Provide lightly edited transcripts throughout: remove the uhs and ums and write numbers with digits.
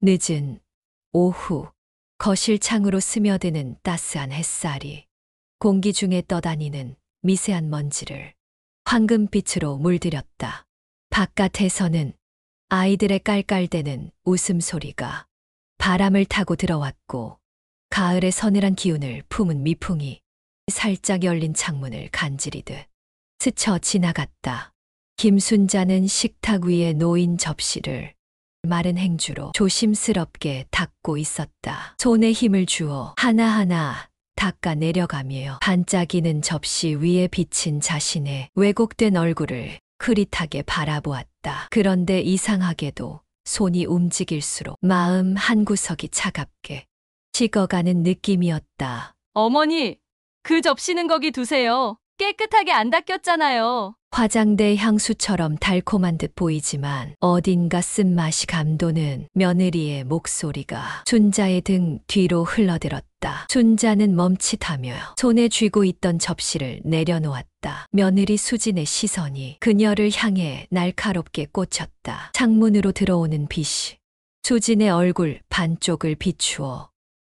늦은 오후 거실 창으로 스며드는 따스한 햇살이 공기 중에 떠다니는 미세한 먼지를 황금빛으로 물들였다. 바깥에서는 아이들의 깔깔대는 웃음소리가 바람을 타고 들어왔고 가을의 서늘한 기운을 품은 미풍이 살짝 열린 창문을 간지리듯 스쳐 지나갔다. 김순자는 식탁 위에 놓인 접시를 마른 행주로 조심스럽게 닦고 있었다. 손에 힘을 주어 하나하나 닦아 내려가며 반짝이는 접시 위에 비친 자신의 왜곡된 얼굴을 흐릿하게 바라보았다. 그런데 이상하게도 손이 움직일수록 마음 한구석이 차갑게 식어가는 느낌이었다. 어머니, 그 접시는 거기 두세요. 깨끗하게 안 닦였잖아요. 화장대 향수처럼 달콤한 듯 보이지만 어딘가 쓴맛이 감도는 며느리의 목소리가 순자의 등 뒤로 흘러들었다. 순자는 멈칫하며 손에 쥐고 있던 접시를 내려놓았다. 며느리 수진의 시선이 그녀를 향해 날카롭게 꽂혔다. 창문으로 들어오는 빛이 수진의 얼굴 반쪽을 비추어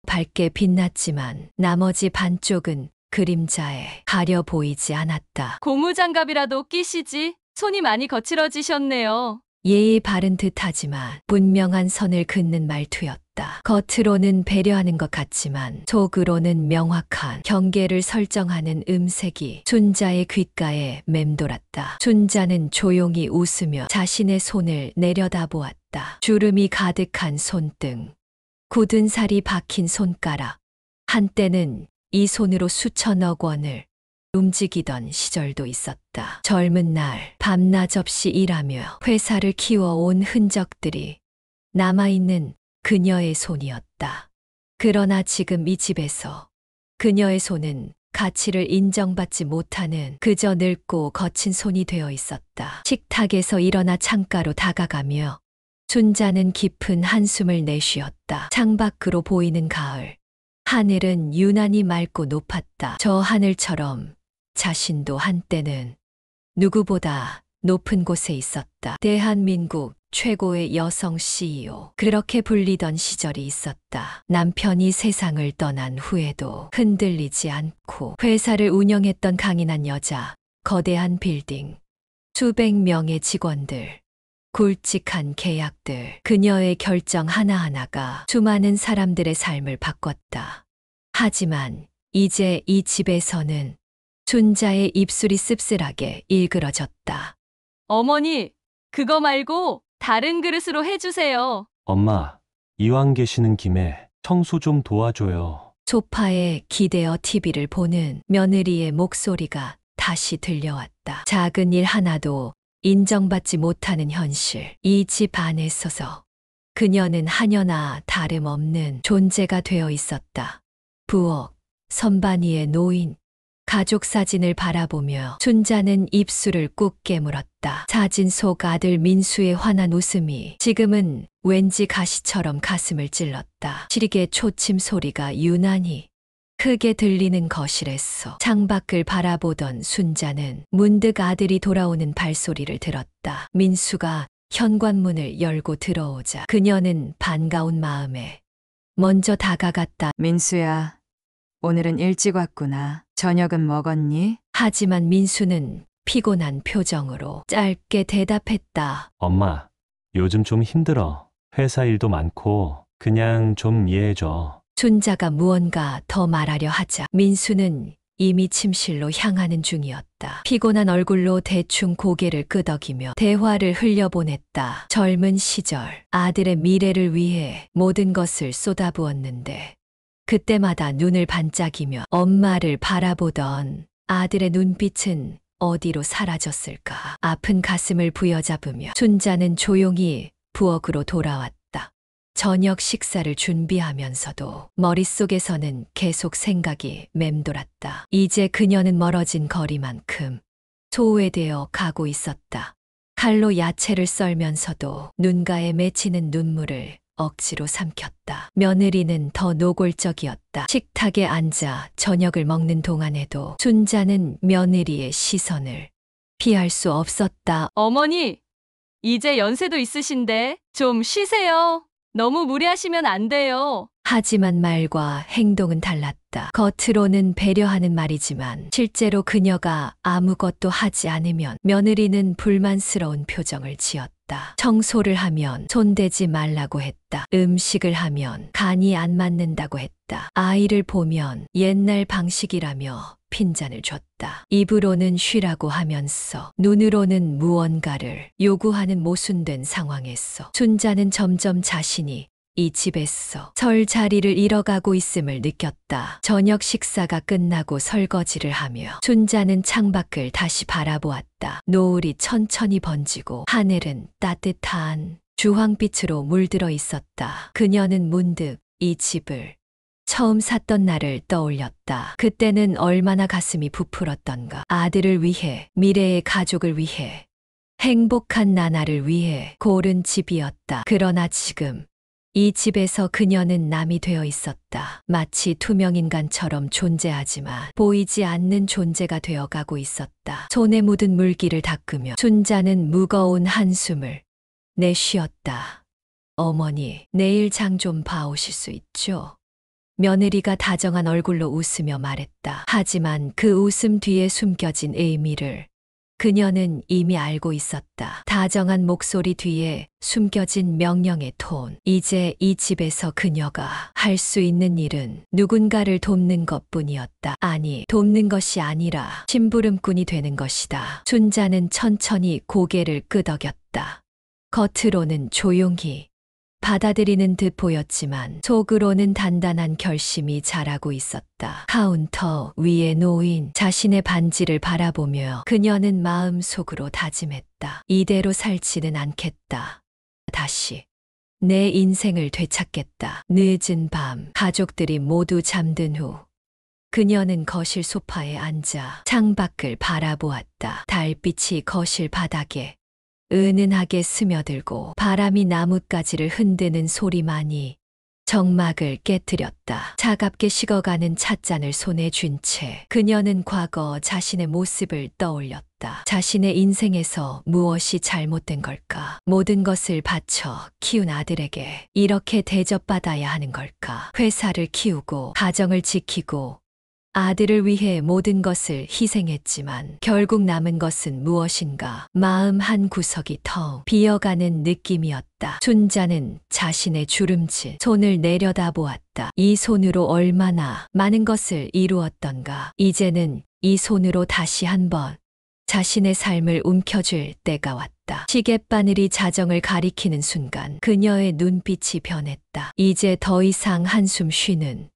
밝게 빛났지만 나머지 반쪽은 그림자에 가려 보이지 않았다. 고무장갑이라도 끼시지. 손이 많이 거칠어지셨네요. 예의 바른 듯하지만 분명한 선을 긋는 말투였다. 겉으로는 배려하는 것 같지만 속으로는 명확한 경계를 설정하는 음색이 순자의 귓가에 맴돌았다. 순자는 조용히 웃으며 자신의 손을 내려다보았다. 주름이 가득한 손등, 굳은 살이 박힌 손가락, 한때는 이 손으로 수천억 원을 움직이던 시절도 있었다. 젊은 날 밤낮 없이 일하며 회사를 키워온 흔적들이 남아있는 그녀의 손이었다. 그러나 지금 이 집에서 그녀의 손은 가치를 인정받지 못하는 그저 늙고 거친 손이 되어 있었다. 식탁에서 일어나 창가로 다가가며 순자는 깊은 한숨을 내쉬었다. 창밖으로 보이는 가을. 하늘은 유난히 맑고 높았다. 저 하늘처럼 자신도 한때는 누구보다 높은 곳에 있었다. 대한민국 최고의 여성 CEO. 그렇게 불리던 시절이 있었다. 남편이 세상을 떠난 후에도 흔들리지 않고 회사를 운영했던 강인한 여자, 거대한 빌딩, 수백 명의 직원들, 굵직한 계약들, 그녀의 결정 하나하나가 수많은 사람들의 삶을 바꿨다. 하지만 이제 이 집에서는 순자의 입술이 씁쓸하게 일그러졌다. 어머니, 그거 말고 다른 그릇으로 해주세요. 엄마, 이왕 계시는 김에 청소 좀 도와줘요. 소파에 기대어 TV를 보는 며느리의 목소리가 다시 들려왔다. 작은 일 하나도 인정받지 못하는 현실. 이 집 안에 있어서 그녀는 하녀나 다름없는 존재가 되어 있었다. 부엌, 선반 위에 놓인 가족 사진을 바라보며 순자는 입술을 꾹 깨물었다. 사진 속 아들 민수의 환한 웃음이 지금은 왠지 가시처럼 가슴을 찔렀다. 시리게 초침 소리가 유난히 크게 들리는 거실에서 창밖을 바라보던 순자는 문득 아들이 돌아오는 발소리를 들었다. 민수가 현관문을 열고 들어오자 그녀는 반가운 마음에 먼저 다가갔다. 민수야, 오늘은 일찍 왔구나. 저녁은 먹었니? 하지만 민수는 피곤한 표정으로 짧게 대답했다. 엄마, 요즘 좀 힘들어. 회사 일도 많고 그냥 좀 이해해줘. 순자가 무언가 더 말하려 하자 민수는 이미 침실로 향하는 중이었다. 피곤한 얼굴로 대충 고개를 끄덕이며 대화를 흘려보냈다. 젊은 시절 아들의 미래를 위해 모든 것을 쏟아부었는데 그때마다 눈을 반짝이며 엄마를 바라보던 아들의 눈빛은 어디로 사라졌을까. 아픈 가슴을 부여잡으며 순자는 조용히 부엌으로 돌아왔다. 저녁 식사를 준비하면서도 머릿속에서는 계속 생각이 맴돌았다. 이제 그녀는 멀어진 거리만큼 소외되어 가고 있었다. 칼로 야채를 썰면서도 눈가에 맺히는 눈물을 억지로 삼켰다. 며느리는 더 노골적이었다. 식탁에 앉아 저녁을 먹는 동안에도 순자는 며느리의 시선을 피할 수 없었다. 어머니, 이제 연세도 있으신데 좀 쉬세요. 너무 무리하시면 안 돼요. 하지만 말과 행동은 달랐다. 겉으로는 배려하는 말이지만 실제로 그녀가 아무것도 하지 않으면 며느리는 불만스러운 표정을 지었다. 청소를 하면 손대지 말라고 했다. 음식을 하면 간이 안 맞는다고 했다. 아이를 보면 옛날 방식이라며 핀잔을 줬다. 입으로는 쉬라고 하면서 눈으로는 무언가를 요구하는 모순된 상황에서 순자는 점점 자신이 이 집에서 설 자리를 잃어가고 있음을 느꼈다. 저녁 식사가 끝나고 설거지를 하며 순자는 창밖을 다시 바라보았다. 노을이 천천히 번지고 하늘은 따뜻한 주황빛으로 물들어 있었다. 그녀는 문득 이 집을 처음 샀던 날을 떠올렸다. 그때는 얼마나 가슴이 부풀었던가. 아들을 위해, 미래의 가족을 위해, 행복한 나날을 위해 고른 집이었다. 그러나 지금 이 집에서 그녀는 남이 되어 있었다. 마치 투명인간처럼 존재하지만 보이지 않는 존재가 되어가고 있었다. 손에 묻은 물기를 닦으며 순자는 무거운 한숨을 내쉬었다. 어머니, 내일 장 좀 봐오실 수 있죠? 며느리가 다정한 얼굴로 웃으며 말했다. 하지만 그 웃음 뒤에 숨겨진 의미를 그녀는 이미 알고 있었다. 다정한 목소리 뒤에 숨겨진 명령의 톤. 이제 이 집에서 그녀가 할 수 있는 일은 누군가를 돕는 것뿐이었다. 아니, 돕는 것이 아니라 심부름꾼이 되는 것이다. 순자는 천천히 고개를 끄덕였다. 겉으로는 조용히 받아들이는 듯 보였지만 속으로는 단단한 결심이 자라고 있었다. 카운터 위에 놓인 자신의 반지를 바라보며 그녀는 마음속으로 다짐했다. 이대로 살지는 않겠다. 다시 내 인생을 되찾겠다. 늦은 밤 가족들이 모두 잠든 후 그녀는 거실 소파에 앉아 창밖을 바라보았다. 달빛이 거실 바닥에 은은하게 스며들고 바람이 나뭇가지를 흔드는 소리만이 정막을 깨뜨렸다. 차갑게 식어가는 찻잔을 손에 쥔 채 그녀는 과거 자신의 모습을 떠올렸다. 자신의 인생에서 무엇이 잘못된 걸까? 모든 것을 바쳐 키운 아들에게 이렇게 대접받아야 하는 걸까? 회사를 키우고 가정을 지키고 아들을 위해 모든 것을 희생했지만 결국 남은 것은 무엇인가? 마음 한 구석이 텅 비어가는 느낌이었다. 순자는 자신의 주름진 손을 내려다보았다. 이 손으로 얼마나 많은 것을 이루었던가. 이제는 이 손으로 다시 한번 자신의 삶을 움켜쥘 때가 왔다. 시갯바늘이 자정을 가리키는 순간 그녀의 눈빛이 변했다. 이제 더 이상 한숨 쉬는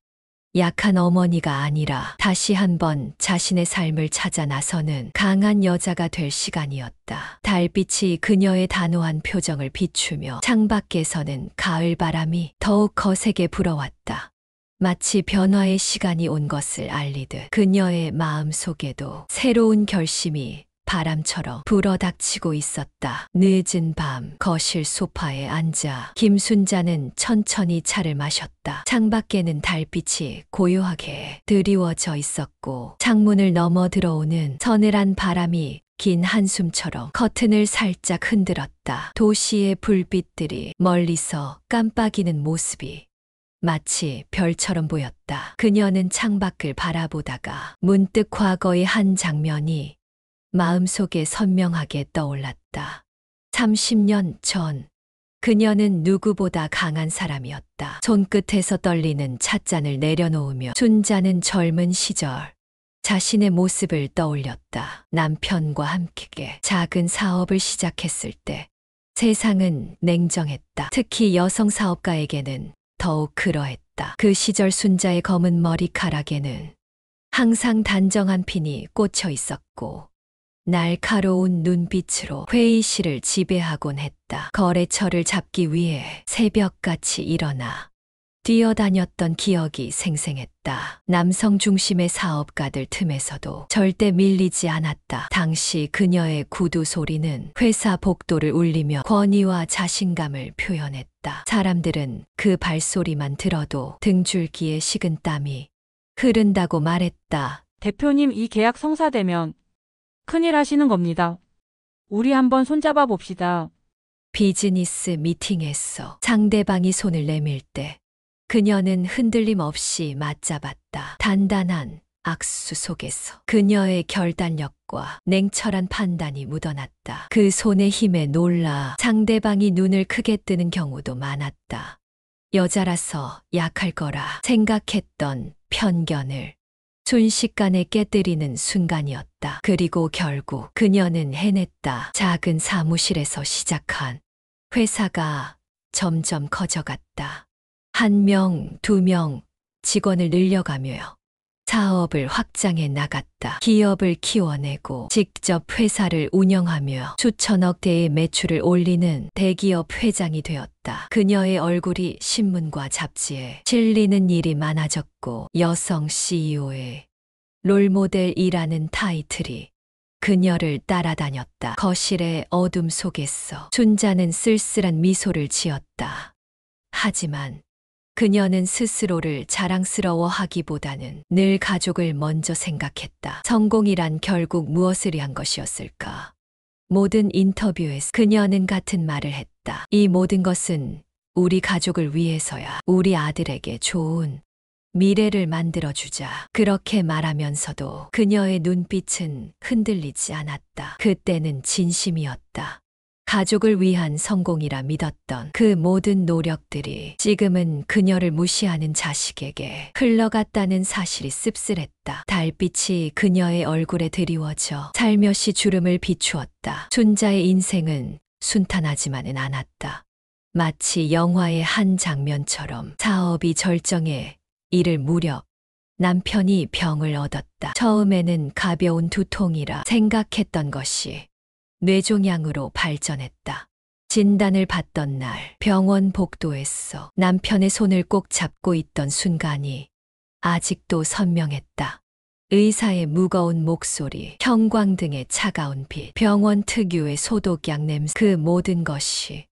약한 어머니가 아니라 다시 한번 자신의 삶을 찾아 나서는 강한 여자가 될 시간이었다. 달빛이 그녀의 단호한 표정을 비추며 창밖에서는 가을 바람이 더욱 거세게 불어왔다. 마치 변화의 시간이 온 것을 알리듯 그녀의 마음 속에도 새로운 결심이 바람처럼 불어닥치고 있었다. 늦은 밤 거실 소파에 앉아 김순자는 천천히 차를 마셨다. 창밖에는 달빛이 고요하게 드리워져 있었고 창문을 넘어 들어오는 서늘한 바람이 긴 한숨처럼 커튼을 살짝 흔들었다. 도시의 불빛들이 멀리서 깜빡이는 모습이 마치 별처럼 보였다. 그녀는 창밖을 바라보다가 문득 과거의 한 장면이 마음속에 선명하게 떠올랐다. 30년 전 그녀는 누구보다 강한 사람이었다. 손끝에서 떨리는 찻잔을 내려놓으며 순자는 젊은 시절 자신의 모습을 떠올렸다. 남편과 함께 작은 사업을 시작했을 때 세상은 냉정했다. 특히 여성 사업가에게는 더욱 그러했다. 그 시절 순자의 검은 머리카락에는 항상 단정한 핀이 꽂혀 있었고 날카로운 눈빛으로 회의실을 지배하곤 했다. 거래처를 잡기 위해 새벽같이 일어나 뛰어다녔던 기억이 생생했다. 남성 중심의 사업가들 틈에서도 절대 밀리지 않았다. 당시 그녀의 구두 소리는 회사 복도를 울리며 권위와 자신감을 표현했다. 사람들은 그 발소리만 들어도 등줄기에 식은 땀이 흐른다고 말했다. 대표님, 이 계약 성사되면 큰일 하시는 겁니다. 우리 한번 손잡아 봅시다. 비즈니스 미팅에서 상대방이 손을 내밀 때 그녀는 흔들림 없이 맞잡았다. 단단한 악수 속에서 그녀의 결단력과 냉철한 판단이 묻어났다. 그 손의 힘에 놀라 상대방이 눈을 크게 뜨는 경우도 많았다. 여자라서 약할 거라 생각했던 편견을 순식간에 깨뜨리는 순간이었다. 그리고 결국 그녀는 해냈다. 작은 사무실에서 시작한 회사가 점점 커져갔다. 1명, 2명 직원을 늘려가며 사업을 확장해 나갔다. 기업을 키워내고 직접 회사를 운영하며 수천억 대의 매출을 올리는 대기업 회장이 되었다. 그녀의 얼굴이 신문과 잡지에 실리는 일이 많아졌고 여성 CEO의 롤모델이라는 타이틀이 그녀를 따라다녔다. 거실의 어둠 속에서 순자는 쓸쓸한 미소를 지었다. 하지만 그녀는 스스로를 자랑스러워하기보다는 늘 가족을 먼저 생각했다. 성공이란 결국 무엇을 위한 것이었을까? 모든 인터뷰에서 그녀는 같은 말을 했다. 이 모든 것은 우리 가족을 위해서야. 우리 아들에게 좋은 미래를 만들어주자. 그렇게 말하면서도 그녀의 눈빛은 흔들리지 않았다. 그때는 진심이었다. 가족을 위한 성공이라 믿었던 그 모든 노력들이 지금은 그녀를 무시하는 자식에게 흘러갔다는 사실이 씁쓸했다. 달빛이 그녀의 얼굴에 드리워져 살며시 주름을 비추었다. 순자의 인생은 순탄하지만은 않았다. 마치 영화의 한 장면처럼 사업이 절정에 이를 무렵 남편이 병을 얻었다. 처음에는 가벼운 두통이라 생각했던 것이 뇌종양으로 발전했다. 진단을 받던 날 병원 복도에서 남편의 손을 꼭 잡고 있던 순간이 아직도 선명했다. 의사의 무거운 목소리, 형광등의 차가운 빛, 병원 특유의 소독약 냄새, 그 모든 것이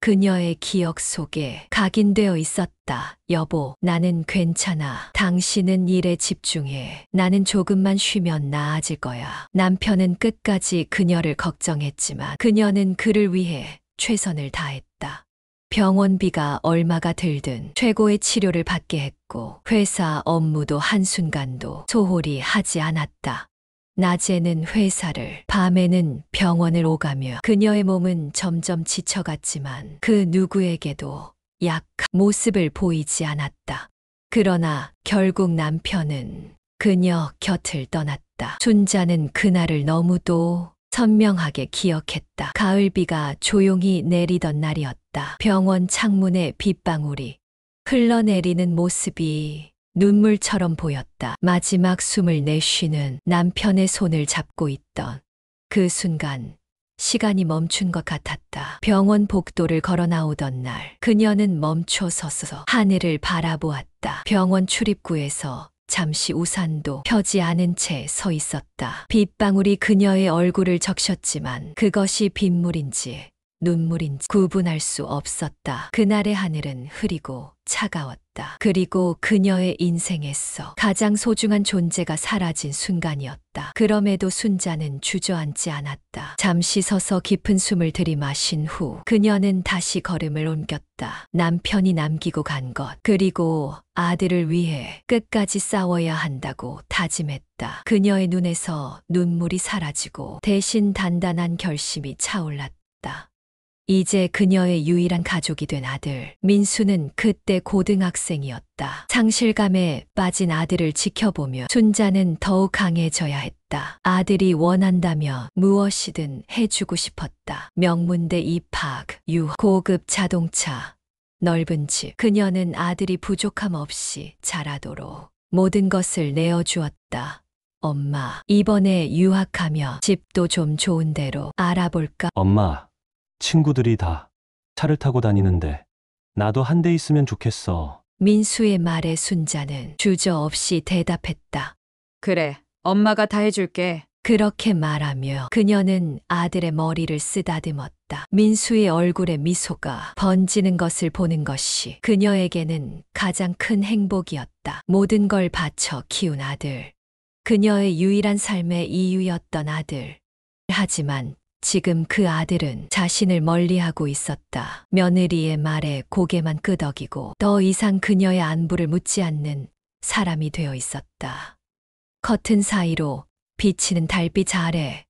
그녀의 기억 속에 각인되어 있었다. 여보, 나는 괜찮아. 당신은 일에 집중해. 나는 조금만 쉬면 나아질 거야. 남편은 끝까지 그녀를 걱정했지만 그녀는 그를 위해 최선을 다했다. 병원비가 얼마가 들든 최고의 치료를 받게 했고 회사 업무도 한순간도 소홀히 하지 않았다. 낮에는 회사를, 밤에는 병원을 오가며 그녀의 몸은 점점 지쳐갔지만 그 누구에게도 약한 모습을 보이지 않았다. 그러나 결국 남편은 그녀 곁을 떠났다. 순자는 그날을 너무도 선명하게 기억했다. 가을비가 조용히 내리던 날이었다. 병원 창문에 빗방울이 흘러내리는 모습이 눈물처럼 보였다. 마지막 숨을 내쉬는 남편의 손을 잡고 있던 그 순간 시간이 멈춘 것 같았다. 병원 복도를 걸어 나오던 날 그녀는 멈춰 서서 하늘을 바라보았다. 병원 출입구에서 잠시 우산도 펴지 않은 채 서 있었다. 빗방울이 그녀의 얼굴을 적셨지만 그것이 빗물인지 눈물인지 구분할 수 없었다. 그날의 하늘은 흐리고 차가웠다. 그리고 그녀의 인생에서 가장 소중한 존재가 사라진 순간이었다. 그럼에도 순자는 주저앉지 않았다. 잠시 서서 깊은 숨을 들이마신 후 그녀는 다시 걸음을 옮겼다. 남편이 남기고 간 것, 그리고 아들을 위해 끝까지 싸워야 한다고 다짐했다. 그녀의 눈에서 눈물이 사라지고 대신 단단한 결심이 차올랐다. 이제 그녀의 유일한 가족이 된 아들, 민수는 그때 고등학생이었다. 상실감에 빠진 아들을 지켜보며 순자는 더욱 강해져야 했다. 아들이 원한다며 무엇이든 해주고 싶었다. 명문대 입학, 유학, 고급 자동차, 넓은 집. 그녀는 아들이 부족함 없이 자라도록 모든 것을 내어주었다. 엄마, 이번에 유학하며 집도 좀 좋은 데로 알아볼까? 엄마, 친구들이 다 차를 타고 다니는데 나도 한 대 있으면 좋겠어. 민수의 말에 순자는 주저없이 대답했다. 그래, 엄마가 다 해줄게. 그렇게 말하며 그녀는 아들의 머리를 쓰다듬었다. 민수의 얼굴에 미소가 번지는 것을 보는 것이 그녀에게는 가장 큰 행복이었다. 모든 걸 바쳐 키운 아들. 그녀의 유일한 삶의 이유였던 아들. 하지만 지금 그 아들은 자신을 멀리하고 있었다. 며느리의 말에 고개만 끄덕이고 더 이상 그녀의 안부를 묻지 않는 사람이 되어 있었다. 커튼 사이로 비치는 달빛 아래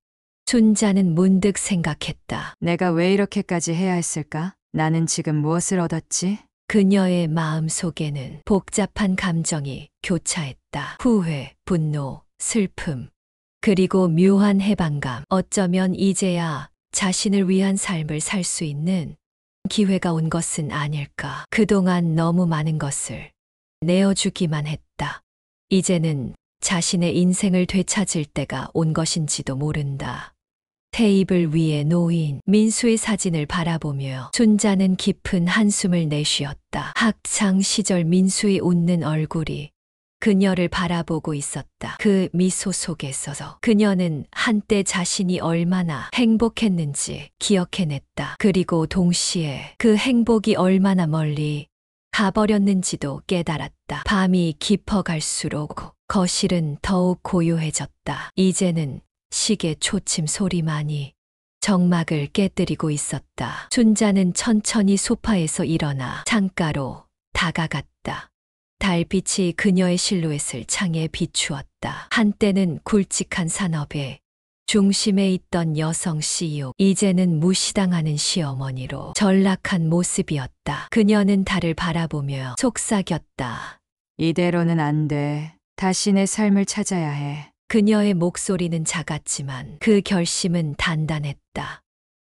춘자는 문득 생각했다. 내가 왜 이렇게까지 해야 했을까? 나는 지금 무엇을 얻었지? 그녀의 마음 속에는 복잡한 감정이 교차했다. 후회, 분노, 슬픔, 그리고 묘한 해방감. 어쩌면 이제야 자신을 위한 삶을 살 수 있는 기회가 온 것은 아닐까. 그동안 너무 많은 것을 내어주기만 했다. 이제는 자신의 인생을 되찾을 때가 온 것인지도 모른다. 테이블 위에 놓인 민수의 사진을 바라보며 춘자는 깊은 한숨을 내쉬었다. 학창 시절 민수의 웃는 얼굴이 그녀를 바라보고 있었다. 그 미소 속에서 그녀는 한때 자신이 얼마나 행복했는지 기억해냈다. 그리고 동시에 그 행복이 얼마나 멀리 가버렸는지도 깨달았다. 밤이 깊어갈수록 거실은 더욱 고요해졌다. 이제는 시계 초침 소리만이 정막을 깨뜨리고 있었다. 춘자는 천천히 소파에서 일어나 창가로 다가갔다. 달빛이 그녀의 실루엣을 창에 비추었다. 한때는 굵직한 산업의 중심에 있던 여성 CEO, 이제는 무시당하는 시어머니로 전락한 모습이었다. 그녀는 달을 바라보며 속삭였다. 이대로는 안 돼. 다시 내 삶을 찾아야 해. 그녀의 목소리는 작았지만 그 결심은 단단했다.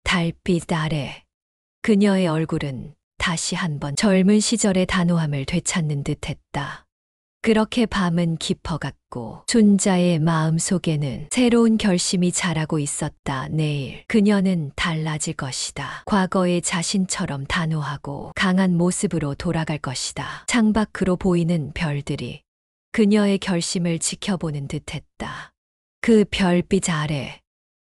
달빛 아래 그녀의 얼굴은 다시 한번 젊은 시절의 단호함을 되찾는 듯했다. 그렇게 밤은 깊어갔고 춘자의 마음 속에는 새로운 결심이 자라고 있었다. 내일 그녀는 달라질 것이다. 과거의 자신처럼 단호하고 강한 모습으로 돌아갈 것이다. 창밖으로 보이는 별들이 그녀의 결심을 지켜보는 듯했다. 그 별빛 아래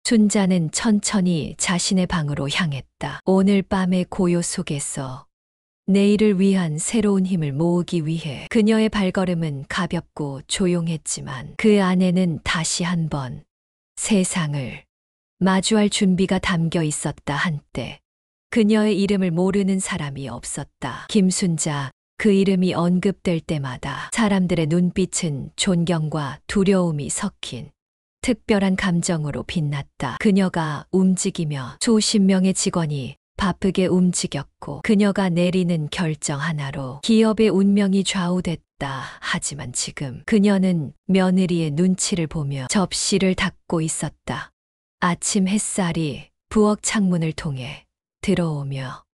춘자는 천천히 자신의 방으로 향했다. 오늘 밤의 고요 속에서 내일을 위한 새로운 힘을 모으기 위해 그녀의 발걸음은 가볍고 조용했지만 그 안에는 다시 한번 세상을 마주할 준비가 담겨 있었다. 한때 그녀의 이름을 모르는 사람이 없었다. 김순자, 그 이름이 언급될 때마다 사람들의 눈빛은 존경과 두려움이 섞인 특별한 감정으로 빛났다. 그녀가 움직이며 수십 명의 직원이 바쁘게 움직였고 그녀가 내리는 결정 하나로 기업의 운명이 좌우됐다. 하지만 지금 그녀는 며느리의 눈치를 보며 접시를 닦고 있었다. 아침 햇살이 부엌 창문을 통해 들어오며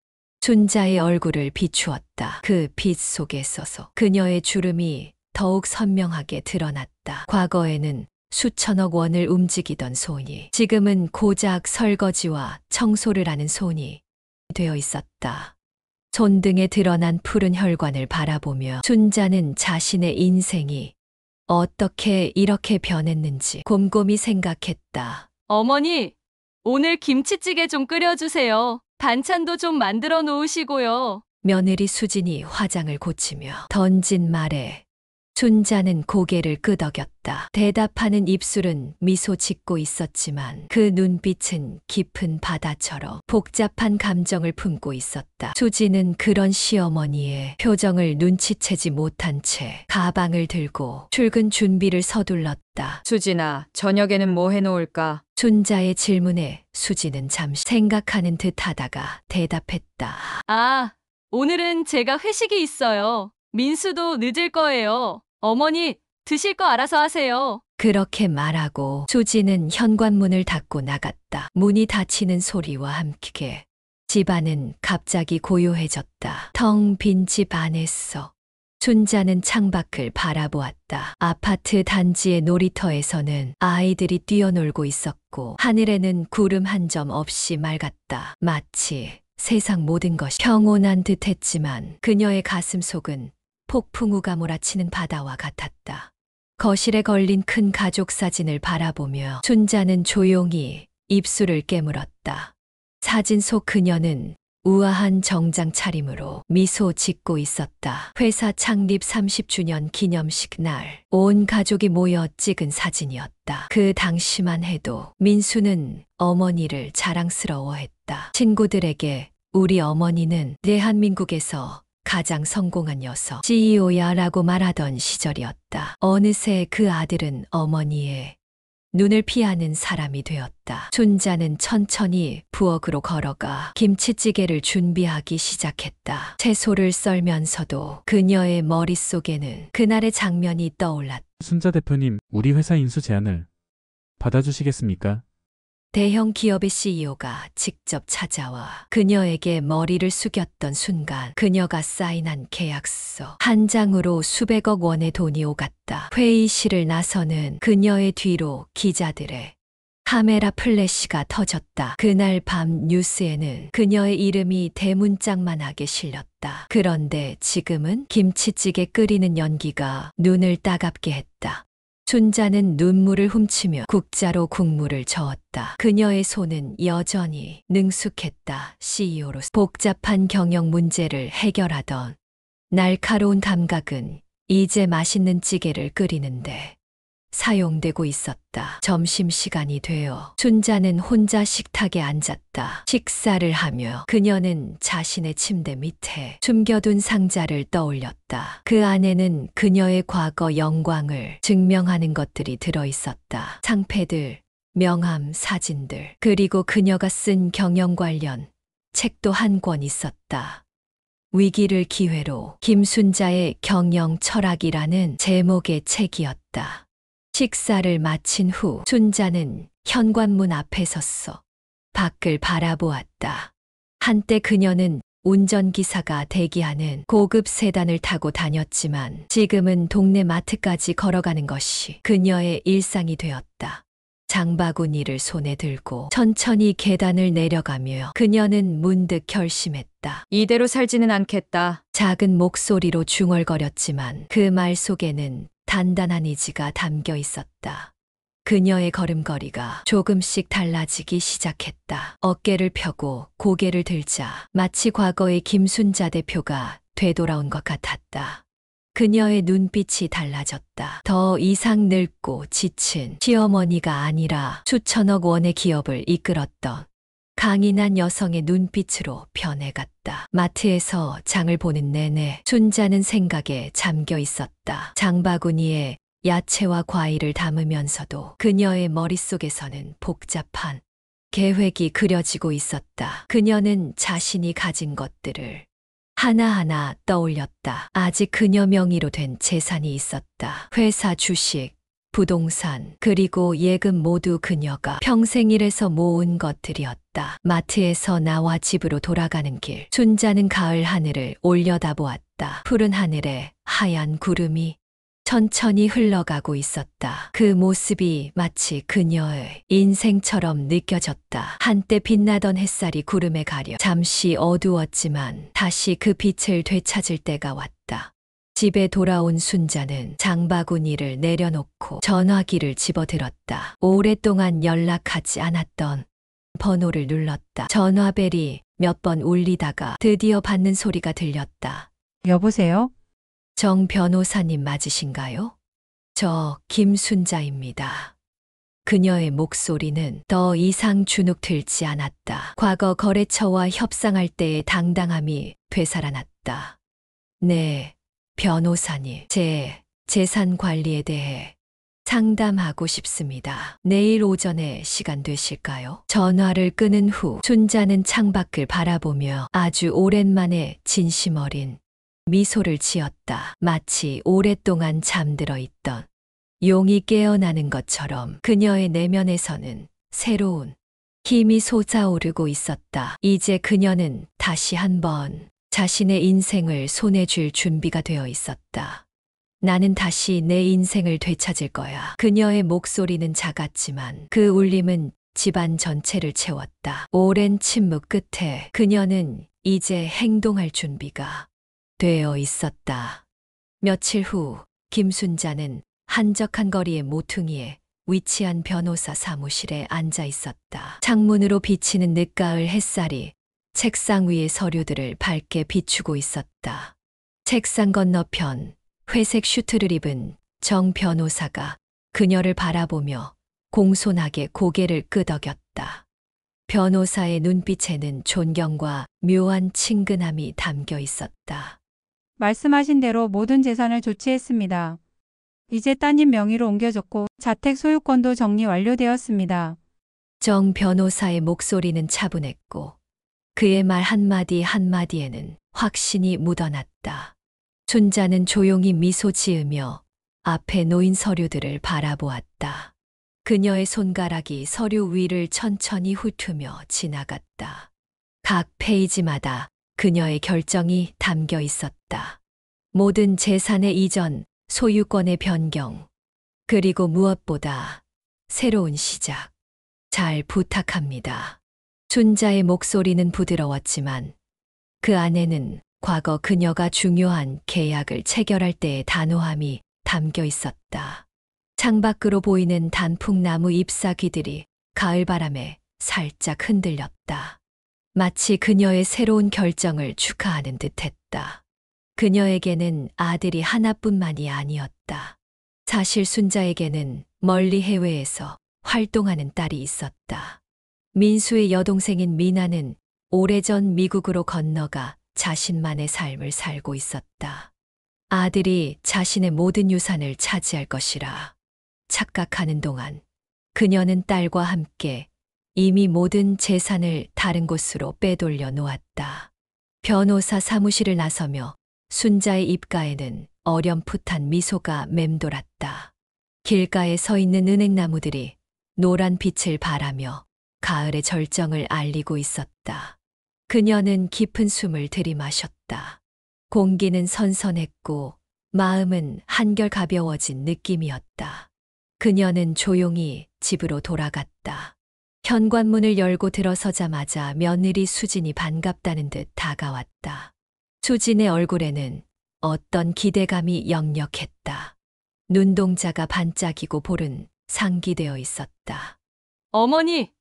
춘자의 얼굴을 비추었다. 그 빛 속에서 그녀의 주름이 더욱 선명하게 드러났다. 과거에는 수천억 원을 움직이던 손이 지금은 고작 설거지와 청소를 하는 손이 되어 있었다. 손등에 드러난 푸른 혈관을 바라보며 춘자는 자신의 인생이 어떻게 이렇게 변했는지 곰곰이 생각했다. 어머니, 오늘 김치찌개 좀 끓여주세요. 반찬도 좀 만들어 놓으시고요. 며느리 수진이 화장을 고치며 던진 말에 춘자는 고개를 끄덕였다. 대답하는 입술은 미소 짓고 있었지만 그 눈빛은 깊은 바다처럼 복잡한 감정을 품고 있었다. 수진은 그런 시어머니의 표정을 눈치채지 못한 채 가방을 들고 출근 준비를 서둘렀다. 수진아, 저녁에는 뭐 해놓을까? 춘자의 질문에 수진은 잠시 생각하는 듯 하다가 대답했다. 아, 오늘은 제가 회식이 있어요. 민수도 늦을 거예요. 어머니, 드실 거 알아서 하세요. 그렇게 말하고 수지는 현관문을 닫고 나갔다. 문이 닫히는 소리와 함께 집안은 갑자기 고요해졌다. 텅 빈 집 안에서 춘자는 창밖을 바라보았다. 아파트 단지의 놀이터에서는 아이들이 뛰어놀고 있었고 하늘에는 구름 한 점 없이 맑았다. 마치 세상 모든 것이 평온한 듯했지만 그녀의 가슴 속은 폭풍우가 몰아치는 바다와 같았다. 거실에 걸린 큰 가족 사진을 바라보며 춘자는 조용히 입술을 깨물었다. 사진 속 그녀는 우아한 정장 차림으로 미소 짓고 있었다. 회사 창립 30주년 기념식 날, 온 가족이 모여 찍은 사진이었다. 그 당시만 해도 민수는 어머니를 자랑스러워했다. 친구들에게 우리 어머니는 대한민국에서 가장 성공한 여성, CEO야 라고 말하던 시절이었다. 어느새 그 아들은 어머니의 눈을 피하는 사람이 되었다. 춘자는 천천히 부엌으로 걸어가 김치찌개를 준비하기 시작했다. 채소를 썰면서도 그녀의 머릿속에는 그날의 장면이 떠올랐다. 순자 대표님, 우리 회사 인수 제안을 받아주시겠습니까? 대형 기업의 CEO가 직접 찾아와 그녀에게 머리를 숙였던 순간 그녀가 사인한 계약서 한 장으로 수백억 원의 돈이 오갔다. 회의실을 나서는 그녀의 뒤로 기자들의 카메라 플래시가 터졌다. 그날 밤 뉴스에는 그녀의 이름이 대문짝만하게 실렸다. 그런데 지금은 김치찌개 끓이는 연기가 눈을 따갑게 했다. 춘자는 눈물을 훔치며 국자로 국물을 저었다. 그녀의 손은 여전히 능숙했다. CEO로서 복잡한 경영 문제를 해결하던 날카로운 감각은 이제 맛있는 찌개를 끓이는데 사용되고 있었다. 점심시간이 되어 춘자는 혼자 식탁에 앉았다. 식사를 하며 그녀는 자신의 침대 밑에 숨겨둔 상자를 떠올렸다. 그 안에는 그녀의 과거 영광을 증명하는 것들이 들어있었다. 상패들, 명함, 사진들, 그리고 그녀가 쓴 경영 관련 책도 한 권 있었다. 위기를 기회로 김순자의 경영 철학이라는 제목의 책이었다. 식사를 마친 후 춘자는 현관문 앞에 섰어 밖을 바라보았다. 한때 그녀는 운전기사가 대기하는 고급 세단을 타고 다녔지만 지금은 동네 마트까지 걸어가는 것이 그녀의 일상이 되었다. 장바구니를 손에 들고 천천히 계단을 내려가며 그녀는 문득 결심했다. 이대로 살지는 않겠다. 작은 목소리로 중얼거렸지만 그 말 속에는 단단한 의지가 담겨 있었다. 그녀의 걸음걸이가 조금씩 달라지기 시작했다. 어깨를 펴고 고개를 들자 마치 과거의 김순자 대표가 되돌아온 것 같았다. 그녀의 눈빛이 달라졌다. 더 이상 늙고 지친 시어머니가 아니라 수천억 원의 기업을 이끌었던 강인한 여성의 눈빛으로 변해갔다. 마트에서 장을 보는 내내 춘자는 생각에 잠겨 있었다. 장바구니에 야채와 과일을 담으면서도 그녀의 머릿속에서는 복잡한 계획이 그려지고 있었다. 그녀는 자신이 가진 것들을 하나하나 떠올렸다. 아직 그녀 명의로 된 재산이 있었다. 회사 주식, 부동산, 그리고 예금 모두 그녀가 평생 일해서 모은 것들이었다. 마트에서 나와 집으로 돌아가는 길, 춘자는 가을 하늘을 올려다보았다. 푸른 하늘에 하얀 구름이 천천히 흘러가고 있었다. 그 모습이 마치 그녀의 인생처럼 느껴졌다. 한때 빛나던 햇살이 구름에 가려 잠시 어두웠지만 다시 그 빛을 되찾을 때가 왔다. 집에 돌아온 순자는 장바구니를 내려놓고 전화기를 집어들었다. 오랫동안 연락하지 않았던 번호를 눌렀다. 전화벨이 몇 번 울리다가 드디어 받는 소리가 들렸다. 여보세요? 정 변호사님 맞으신가요? 저 김순자입니다. 그녀의 목소리는 더 이상 주눅 들지 않았다. 과거 거래처와 협상할 때의 당당함이 되살아났다. 네, 변호사님, 제 재산 관리에 대해 상담하고 싶습니다. 내일 오전에 시간 되실까요? 전화를 끊은 후 춘자는 창밖을 바라보며 아주 오랜만에 진심 어린 미소를 지었다. 마치 오랫동안 잠들어 있던 용이 깨어나는 것처럼 그녀의 내면에서는 새로운 힘이 솟아오르고 있었다. 이제 그녀는 다시 한번 자신의 인생을 손에 쥘 준비가 되어 있었다. 나는 다시 내 인생을 되찾을 거야. 그녀의 목소리는 작았지만 그 울림은 집안 전체를 채웠다. 오랜 침묵 끝에 그녀는 이제 행동할 준비가 되어 있었다. 며칠 후 김순자는 한적한 거리의 모퉁이에 위치한 변호사 사무실에 앉아 있었다. 창문으로 비치는 늦가을 햇살이 책상 위의 서류들을 밝게 비추고 있었다. 책상 건너편 회색 슈트를 입은 정 변호사가 그녀를 바라보며 공손하게 고개를 끄덕였다. 변호사의 눈빛에는 존경과 묘한 친근함이 담겨 있었다. 말씀하신 대로 모든 재산을 조치했습니다. 이제 따님 명의로 옮겨졌고 자택 소유권도 정리 완료되었습니다. 정 변호사의 목소리는 차분했고 그의 말 한마디 한마디에는 확신이 묻어났다. 순자는 조용히 미소 지으며 앞에 놓인 서류들을 바라보았다. 그녀의 손가락이 서류 위를 천천히 훑으며 지나갔다. 각 페이지마다 그녀의 결정이 담겨 있었다. 모든 재산의 이전, 소유권의 변경, 그리고 무엇보다 새로운 시작. 잘 부탁합니다. 순자의 목소리는 부드러웠지만 그 안에는 과거 그녀가 중요한 계약을 체결할 때의 단호함이 담겨 있었다. 창밖으로 보이는 단풍나무 잎사귀들이 가을바람에 살짝 흔들렸다. 마치 그녀의 새로운 결정을 축하하는 듯했다. 그녀에게는 아들이 하나뿐만이 아니었다. 사실 순자에게는 멀리 해외에서 활동하는 딸이 있었다. 민수의 여동생인 미나는 오래전 미국으로 건너가 자신만의 삶을 살고 있었다. 아들이 자신의 모든 유산을 차지할 것이라 착각하는 동안 그녀는 딸과 함께 이미 모든 재산을 다른 곳으로 빼돌려 놓았다. 변호사 사무실을 나서며 순자의 입가에는 어렴풋한 미소가 맴돌았다. 길가에 서 있는 은행나무들이 노란 빛을 발하며 가을의 절정을 알리고 있었다. 그녀는 깊은 숨을 들이마셨다. 공기는 선선했고 마음은 한결 가벼워진 느낌이었다. 그녀는 조용히 집으로 돌아갔다. 현관문을 열고 들어서자마자 며느리 수진이 반갑다는 듯 다가왔다. 수진의 얼굴에는 어떤 기대감이 역력했다. 눈동자가 반짝이고 볼은 상기되어 있었다. 어머니,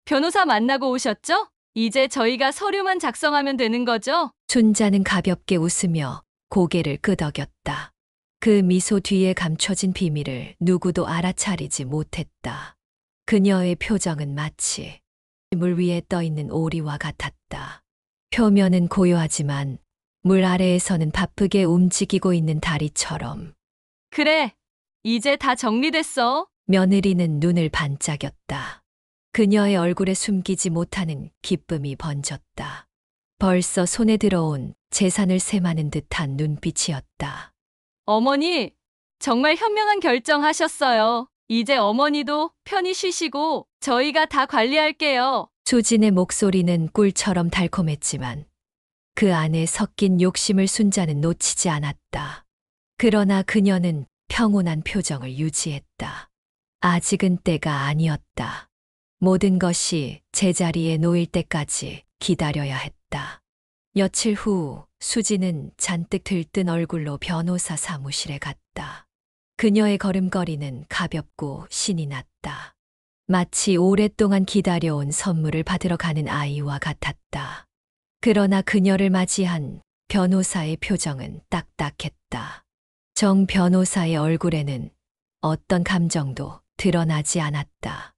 변호사 만나고 오셨죠? 이제 저희가 서류만 작성하면 되는 거죠? 순자는 가볍게 웃으며 고개를 끄덕였다. 그 미소 뒤에 감춰진 비밀을 누구도 알아차리지 못했다. 그녀의 표정은 마치 물 위에 떠 있는 오리와 같았다. 표면은 고요하지만 물 아래에서는 바쁘게 움직이고 있는 다리처럼. 그래, 이제 다 정리됐어. 며느리는 눈을 반짝였다. 그녀의 얼굴에 숨기지 못하는 기쁨이 번졌다. 벌써 손에 들어온 재산을 셈하는 듯한 눈빛이었다. 어머니, 정말 현명한 결정하셨어요. 이제 어머니도 편히 쉬시고 저희가 다 관리할게요. 수진의 목소리는 꿀처럼 달콤했지만 그 안에 섞인 욕심을 순자는 놓치지 않았다. 그러나 그녀는 평온한 표정을 유지했다. 아직은 때가 아니었다. 모든 것이 제자리에 놓일 때까지 기다려야 했다. 며칠 후 수지는 잔뜩 들뜬 얼굴로 변호사 사무실에 갔다. 그녀의 걸음걸이는 가볍고 신이 났다. 마치 오랫동안 기다려온 선물을 받으러 가는 아이와 같았다. 그러나 그녀를 맞이한 변호사의 표정은 딱딱했다. 정 변호사의 얼굴에는 어떤 감정도 드러나지 않았다.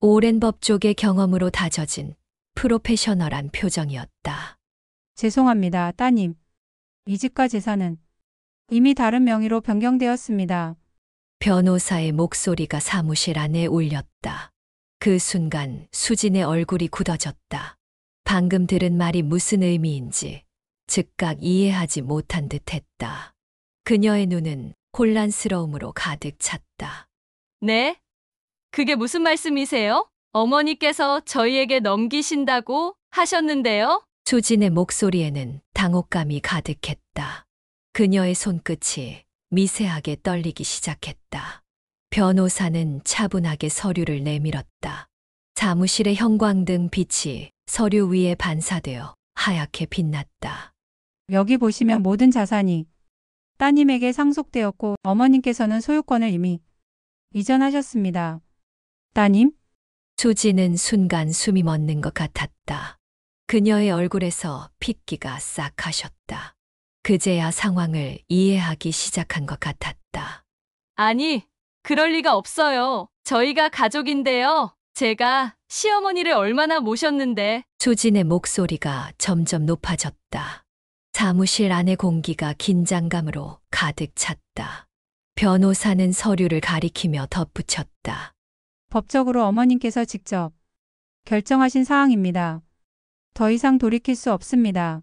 오랜 법조계 경험으로 다져진 프로페셔널한 표정이었다. 죄송합니다, 따님. 이 집과 재산은 이미 다른 명의로 변경되었습니다. 변호사의 목소리가 사무실 안에 울렸다. 그 순간 수진의 얼굴이 굳어졌다. 방금 들은 말이 무슨 의미인지 즉각 이해하지 못한 듯했다. 그녀의 눈은 혼란스러움으로 가득 찼다. 네? 그게 무슨 말씀이세요? 어머니께서 저희에게 넘기신다고 하셨는데요? 수진의 목소리에는 당혹감이 가득했다. 그녀의 손끝이 미세하게 떨리기 시작했다. 변호사는 차분하게 서류를 내밀었다. 사무실의 형광등 빛이 서류 위에 반사되어 하얗게 빛났다. 여기 보시면 모든 자산이 따님에게 상속되었고 어머님께서는 소유권을 이미 이전하셨습니다. 따님? 수지는 순간 숨이 멎는 것 같았다. 그녀의 얼굴에서 핏기가 싹 가셨다. 그제야 상황을 이해하기 시작한 것 같았다. 아니, 그럴 리가 없어요. 저희가 가족인데요. 제가 시어머니를 얼마나 모셨는데. 수진의 목소리가 점점 높아졌다. 사무실 안의 공기가 긴장감으로 가득 찼다. 변호사는 서류를 가리키며 덧붙였다. 법적으로 어머님께서 직접 결정하신 사항입니다. 더 이상 돌이킬 수 없습니다.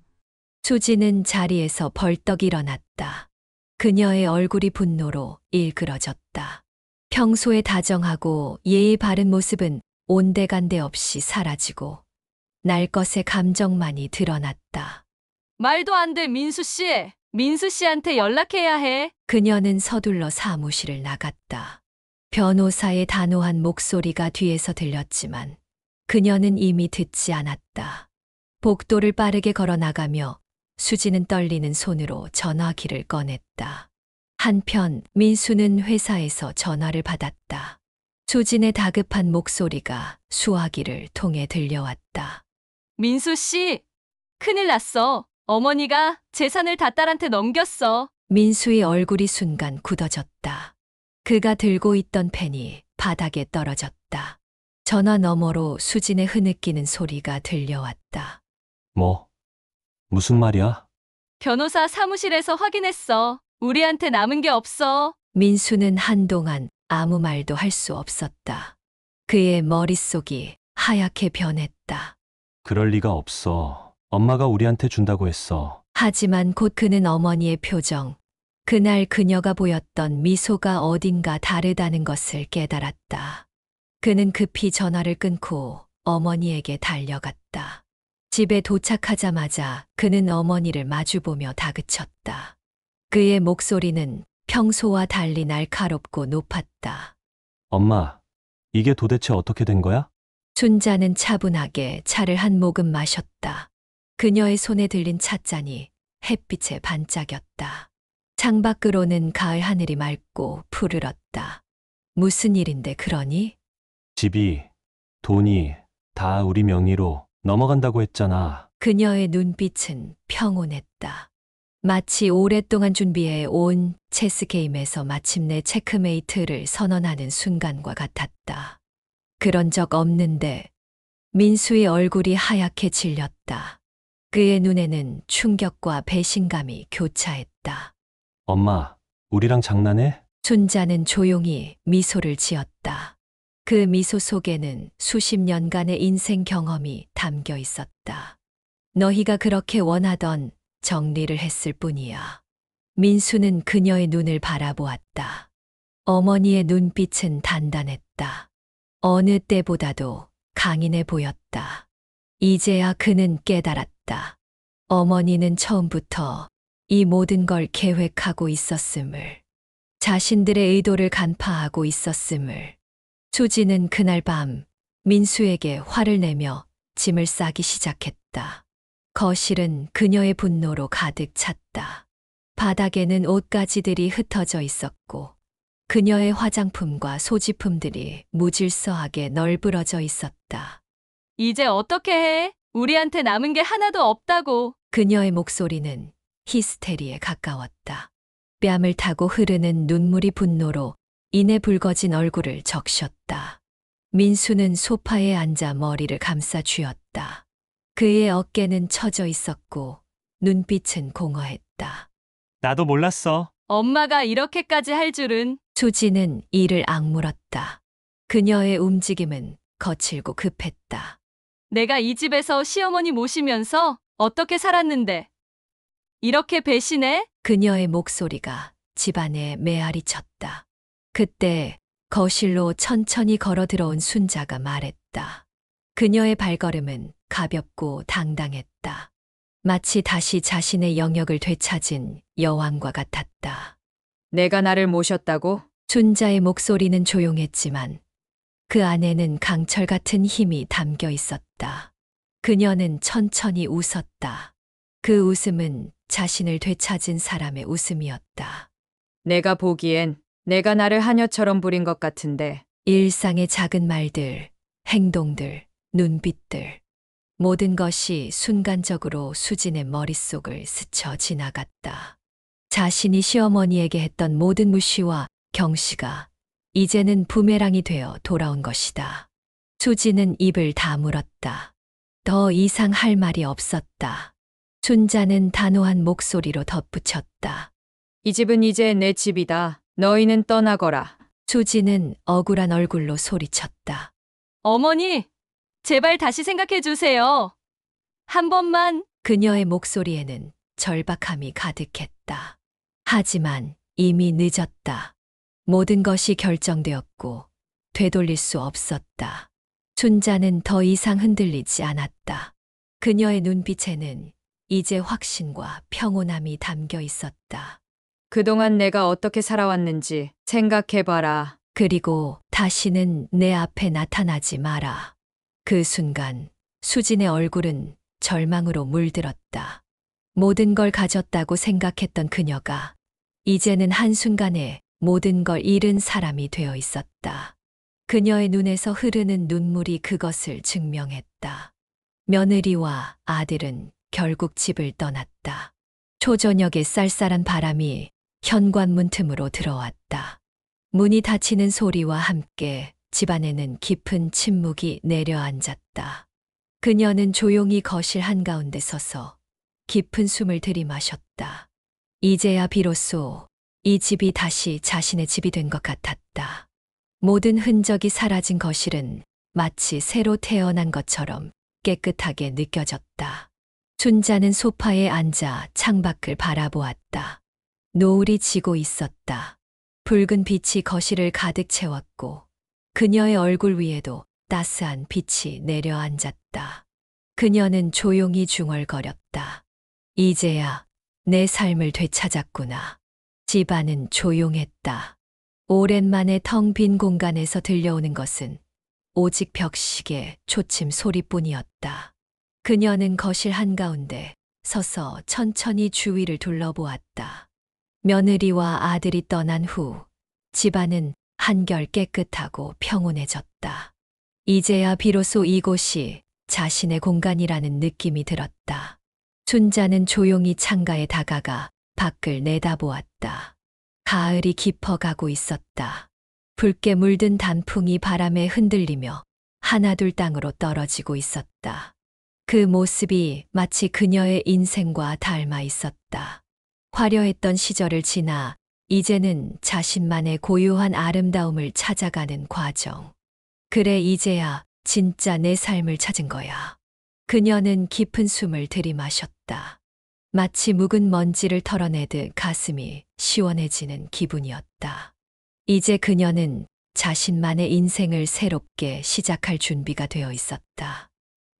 수진은 자리에서 벌떡 일어났다. 그녀의 얼굴이 분노로 일그러졌다. 평소에 다정하고 예의 바른 모습은 온데간데 없이 사라지고 날 것의 감정만이 드러났다. 말도 안 돼, 민수 씨. 민수 씨한테 연락해야 해. 그녀는 서둘러 사무실을 나갔다. 변호사의 단호한 목소리가 뒤에서 들렸지만 그녀는 이미 듣지 않았다. 복도를 빠르게 걸어 나가며 수지는 떨리는 손으로 전화기를 꺼냈다. 한편 민수는 회사에서 전화를 받았다. 수진의 다급한 목소리가 수화기를 통해 들려왔다. 민수 씨, 큰일 났어. 어머니가 재산을 다 딸한테 넘겼어. 민수의 얼굴이 순간 굳어졌다. 그가 들고 있던 펜이 바닥에 떨어졌다. 전화 너머로 수진의 흐느끼는 소리가 들려왔다. 뭐? 무슨 말이야? 변호사 사무실에서 확인했어. 우리한테 남은 게 없어. 민수는 한동안 아무 말도 할 수 없었다. 그의 머릿속이 하얗게 변했다. 그럴 리가 없어. 엄마가 우리한테 준다고 했어. 하지만 곧 그는 어머니의 표정, 그날 그녀가 보였던 미소가 어딘가 다르다는 것을 깨달았다. 그는 급히 전화를 끊고 어머니에게 달려갔다. 집에 도착하자마자 그는 어머니를 마주보며 다그쳤다. 그의 목소리는 평소와 달리 날카롭고 높았다. 엄마, 이게 도대체 어떻게 된 거야? 순자는 차분하게 차를 한 모금 마셨다. 그녀의 손에 들린 찻잔이 햇빛에 반짝였다. 창밖으로는 가을 하늘이 맑고 푸르렀다. 무슨 일인데 그러니? 집이, 돈이 다 우리 명의로 넘어간다고 했잖아. 그녀의 눈빛은 평온했다. 마치 오랫동안 준비해 온 체스 게임에서 마침내 체크메이트를 선언하는 순간과 같았다. 그런 적 없는데 민수의 얼굴이 하얗게 질렸다. 그의 눈에는 충격과 배신감이 교차했다. 엄마, 우리랑 장난해? 순자는 조용히 미소를 지었다. 그 미소 속에는 수십 년간의 인생 경험이 담겨 있었다. 너희가 그렇게 원하던 정리를 했을 뿐이야. 민수는 그녀의 눈을 바라보았다. 어머니의 눈빛은 단단했다. 어느 때보다도 강인해 보였다. 이제야 그는 깨달았다. 어머니는 처음부터 이 모든 걸 계획하고 있었음을, 자신들의 의도를 간파하고 있었음을. 수지는 그날 밤 민수에게 화를 내며 짐을 싸기 시작했다. 거실은 그녀의 분노로 가득 찼다. 바닥에는 옷가지들이 흩어져 있었고 그녀의 화장품과 소지품들이 무질서하게 널브러져 있었다. 이제 어떻게 해? 우리한테 남은 게 하나도 없다고. 그녀의 목소리는 히스테리에 가까웠다. 뺨을 타고 흐르는 눈물이 분노로 이내 붉어진 얼굴을 적셨다. 민수는 소파에 앉아 머리를 감싸 쥐었다. 그의 어깨는 처져 있었고 눈빛은 공허했다. 나도 몰랐어. 엄마가 이렇게까지 할 줄은. 수지는 이를 악물었다. 그녀의 움직임은 거칠고 급했다. 내가 이 집에서 시어머니 모시면서 어떻게 살았는데. 이렇게 배신해? 그녀의 목소리가 집안에 메아리 쳤다. 그때 거실로 천천히 걸어 들어온 순자가 말했다. 그녀의 발걸음은 가볍고 당당했다. 마치 다시 자신의 영역을 되찾은 여왕과 같았다. 내가 나를 모셨다고? 순자의 목소리는 조용했지만 그 안에는 강철 같은 힘이 담겨 있었다. 그녀는 천천히 웃었다. 그 웃음은 자신을 되찾은 사람의 웃음이었다. 내가 보기엔 내가 나를 하녀처럼 부린 것 같은데 일상의 작은 말들, 행동들, 눈빛들. 모든 것이 순간적으로 수진의 머릿속을 스쳐 지나갔다. 자신이 시어머니에게 했던 모든 무시와 경시가 이제는 부메랑이 되어 돌아온 것이다. 수진은 입을 다물었다. 더 이상 할 말이 없었다. 춘자는 단호한 목소리로 덧붙였다. 이 집은 이제 내 집이다. 너희는 떠나거라. 수진은 억울한 얼굴로 소리쳤다. 어머니, 제발 다시 생각해 주세요. 한 번만. 그녀의 목소리에는 절박함이 가득했다. 하지만 이미 늦었다. 모든 것이 결정되었고 되돌릴 수 없었다. 춘자는 더 이상 흔들리지 않았다. 그녀의 눈빛에는 이제 확신과 평온함이 담겨 있었다. 그동안 내가 어떻게 살아왔는지 생각해봐라. 그리고 다시는 내 앞에 나타나지 마라. 그 순간 수진의 얼굴은 절망으로 물들었다. 모든 걸 가졌다고 생각했던 그녀가 이제는 한순간에 모든 걸 잃은 사람이 되어 있었다. 그녀의 눈에서 흐르는 눈물이 그것을 증명했다. 며느리와 아들은 결국 집을 떠났다. 초저녁에 쌀쌀한 바람이 현관문 틈으로 들어왔다. 문이 닫히는 소리와 함께 집안에는 깊은 침묵이 내려앉았다. 그녀는 조용히 거실 한가운데 서서 깊은 숨을 들이마셨다. 이제야 비로소 이 집이 다시 자신의 집이 된 것 같았다. 모든 흔적이 사라진 거실은 마치 새로 태어난 것처럼 깨끗하게 느껴졌다. 춘자는 소파에 앉아 창밖을 바라보았다. 노을이 지고 있었다. 붉은 빛이 거실을 가득 채웠고 그녀의 얼굴 위에도 따스한 빛이 내려앉았다. 그녀는 조용히 중얼거렸다. 이제야 내 삶을 되찾았구나. 집안은 조용했다. 오랜만에 텅 빈 공간에서 들려오는 것은 오직 벽시계 초침 소리뿐이었다. 그녀는 거실 한가운데 서서 천천히 주위를 둘러보았다. 며느리와 아들이 떠난 후 집안은 한결 깨끗하고 평온해졌다. 이제야 비로소 이곳이 자신의 공간이라는 느낌이 들었다. 춘자는 조용히 창가에 다가가 밖을 내다보았다. 가을이 깊어가고 있었다. 붉게 물든 단풍이 바람에 흔들리며 하나둘 땅으로 떨어지고 있었다. 그 모습이 마치 그녀의 인생과 닮아 있었다. 화려했던 시절을 지나 이제는 자신만의 고유한 아름다움을 찾아가는 과정. 그래, 이제야 진짜 내 삶을 찾은 거야. 그녀는 깊은 숨을 들이마셨다. 마치 묵은 먼지를 털어내듯 가슴이 시원해지는 기분이었다. 이제 그녀는 자신만의 인생을 새롭게 시작할 준비가 되어 있었다.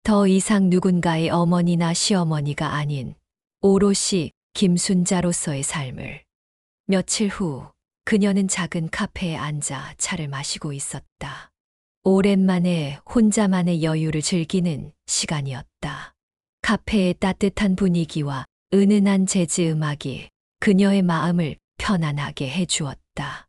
더 이상 누군가의 어머니나 시어머니가 아닌 오롯이 김순자로서의 삶을. 며칠 후 그녀는 작은 카페에 앉아 차를 마시고 있었다. 오랜만에 혼자만의 여유를 즐기는 시간이었다. 카페의 따뜻한 분위기와 은은한 재즈 음악이 그녀의 마음을 편안하게 해주었다.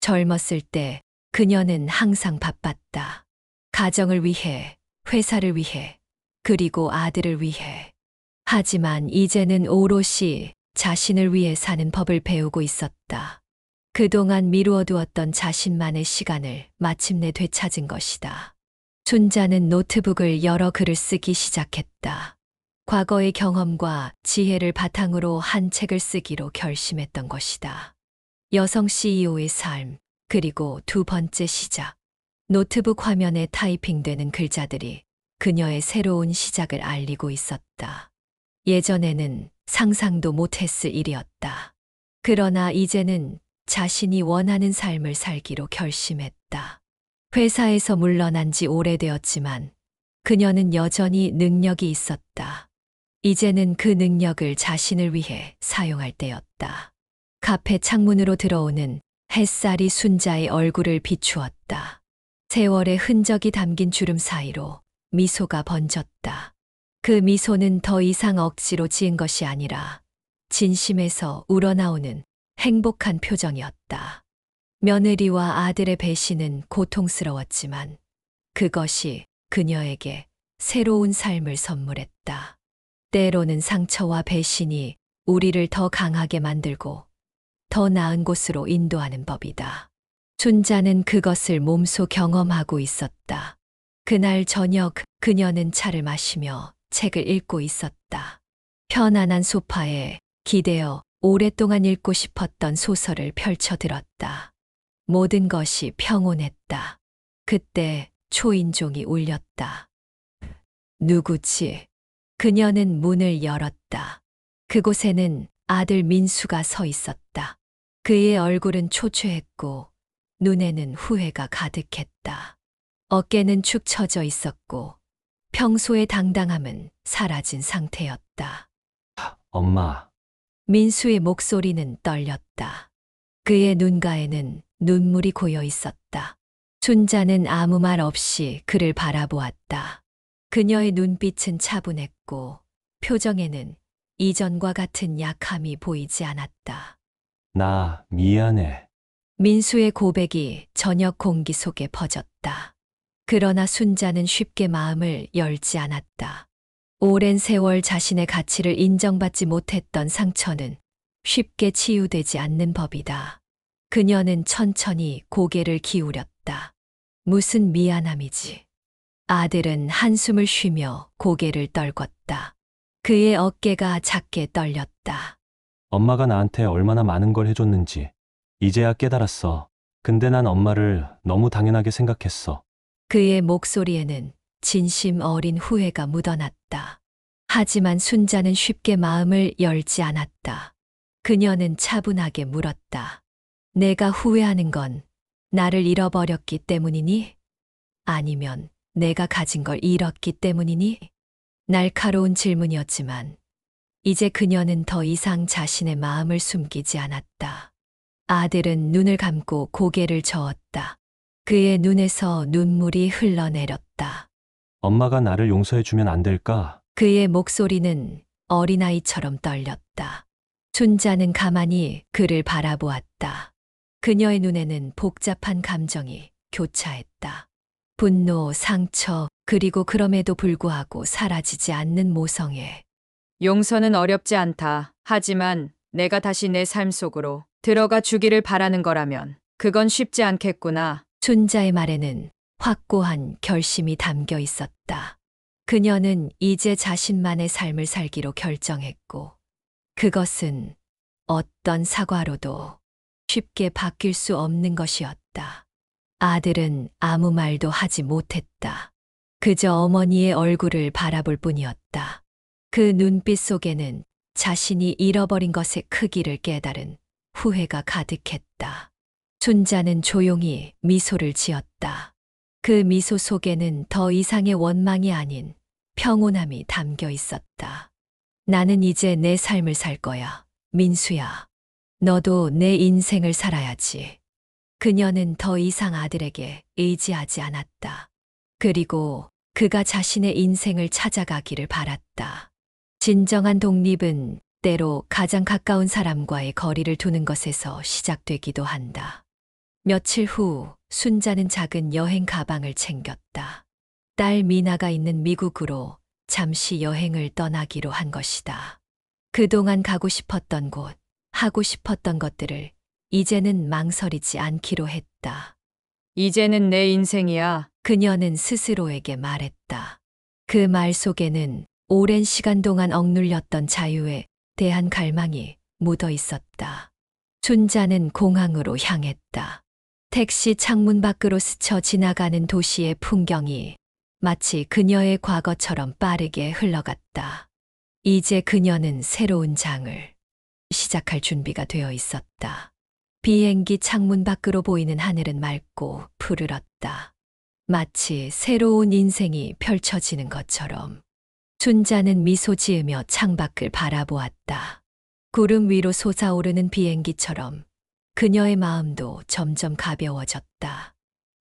젊었을 때 그녀는 항상 바빴다. 가정을 위해, 회사를 위해, 그리고 아들을 위해. 하지만 이제는 오롯이 자신을 위해 사는 법을 배우고 있었다. 그동안 미루어두었던 자신만의 시간을 마침내 되찾은 것이다. 춘자는 노트북을 열어 글을 쓰기 시작했다. 과거의 경험과 지혜를 바탕으로 한 책을 쓰기로 결심했던 것이다. 여성 CEO의 삶, 그리고 두 번째 시작. 노트북 화면에 타이핑되는 글자들이 그녀의 새로운 시작을 알리고 있었다. 예전에는 상상도 못했을 일이었다. 그러나 이제는 자신이 원하는 삶을 살기로 결심했다. 회사에서 물러난 지 오래되었지만 그녀는 여전히 능력이 있었다. 이제는 그 능력을 자신을 위해 사용할 때였다. 카페 창문으로 들어오는 햇살이 순자의 얼굴을 비추었다. 세월의 흔적이 담긴 주름 사이로 미소가 번졌다. 그 미소는 더 이상 억지로 지은 것이 아니라 진심에서 우러나오는 행복한 표정이었다. 며느리와 아들의 배신은 고통스러웠지만 그것이 그녀에게 새로운 삶을 선물했다. 때로는 상처와 배신이 우리를 더 강하게 만들고 더 나은 곳으로 인도하는 법이다. 춘자는 그것을 몸소 경험하고 있었다. 그날 저녁 그녀는 차를 마시며 책을 읽고 있었다. 편안한 소파에 기대어 오랫동안 읽고 싶었던 소설을 펼쳐 들었다. 모든 것이 평온했다. 그때 초인종이 울렸다. 누구지? 그녀는 문을 열었다. 그곳에는 아들 민수가 서 있었다. 그의 얼굴은 초췌했고 눈에는 후회가 가득했다. 어깨는 축 처져 있었고 평소의 당당함은 사라진 상태였다. 엄마, 민수의 목소리는 떨렸다. 그의 눈가에는 눈물이 고여 있었다. 춘자는 아무 말 없이 그를 바라보았다. 그녀의 눈빛은 차분했고 표정에는 이전과 같은 약함이 보이지 않았다. 나 미안해. 민수의 고백이 저녁 공기 속에 퍼졌다. 그러나 순자는 쉽게 마음을 열지 않았다. 오랜 세월 자신의 가치를 인정받지 못했던 상처는 쉽게 치유되지 않는 법이다. 그녀는 천천히 고개를 기울였다. 무슨 미안함이지. 아들은 한숨을 쉬며 고개를 떨궜다. 그의 어깨가 작게 떨렸다. 엄마가 나한테 얼마나 많은 걸 해줬는지 이제야 깨달았어. 근데 난 엄마를 너무 당연하게 생각했어. 그의 목소리에는 진심 어린 후회가 묻어났다. 하지만 순자는 쉽게 마음을 열지 않았다. 그녀는 차분하게 물었다. 내가 후회하는 건 나를 잃어버렸기 때문이니? 아니면 내가 가진 걸 잃었기 때문이니? 날카로운 질문이었지만 이제 그녀는 더 이상 자신의 마음을 숨기지 않았다. 아들은 눈을 감고 고개를 저었다. 그의 눈에서 눈물이 흘러내렸다. 엄마가 나를 용서해주면 안 될까? 그의 목소리는 어린아이처럼 떨렸다. 춘자는 가만히 그를 바라보았다. 그녀의 눈에는 복잡한 감정이 교차했다. 분노, 상처, 그리고 그럼에도 불구하고 사라지지 않는 모성애. 용서는 어렵지 않다. 하지만 내가 다시 내 삶 속으로 들어가 주기를 바라는 거라면 그건 쉽지 않겠구나. 춘자의 말에는 확고한 결심이 담겨 있었다. 그녀는 이제 자신만의 삶을 살기로 결정했고 그것은 어떤 사과로도 쉽게 바뀔 수 없는 것이었다. 아들은 아무 말도 하지 못했다. 그저 어머니의 얼굴을 바라볼 뿐이었다. 그 눈빛 속에는 자신이 잃어버린 것의 크기를 깨달은 후회가 가득했다. 춘자는 조용히 미소를 지었다. 그 미소 속에는 더 이상의 원망이 아닌 평온함이 담겨 있었다. 나는 이제 내 삶을 살 거야, 민수야. 너도 내 인생을 살아야지. 그녀는 더 이상 아들에게 의지하지 않았다. 그리고 그가 자신의 인생을 찾아가기를 바랐다. 진정한 독립은 때로 가장 가까운 사람과의 거리를 두는 것에서 시작되기도 한다. 며칠 후 순자는 작은 여행 가방을 챙겼다. 딸 미나가 있는 미국으로 잠시 여행을 떠나기로 한 것이다. 그동안 가고 싶었던 곳, 하고 싶었던 것들을 이제는 망설이지 않기로 했다. 이제는 내 인생이야. 그녀는 스스로에게 말했다. 그 말 속에는 오랜 시간 동안 억눌렸던 자유에 대한 갈망이 묻어 있었다. 춘자는 공항으로 향했다. 택시 창문 밖으로 스쳐 지나가는 도시의 풍경이 마치 그녀의 과거처럼 빠르게 흘러갔다. 이제 그녀는 새로운 장을 시작할 준비가 되어 있었다. 비행기 창문 밖으로 보이는 하늘은 맑고 푸르렀다. 마치 새로운 인생이 펼쳐지는 것처럼. 춘자는 미소 지으며 창밖을 바라보았다. 구름 위로 솟아오르는 비행기처럼 그녀의 마음도 점점 가벼워졌다.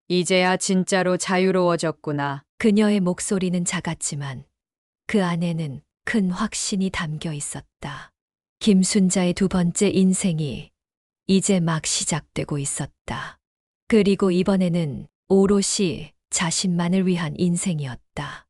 이제야 진짜로 자유로워졌구나. 그녀의 목소리는 작았지만 그 안에는 큰 확신이 담겨 있었다. 김순자의 두 번째 인생이 이제 막 시작되고 있었다. 그리고 이번에는 오롯이 자신만을 위한 인생이었다.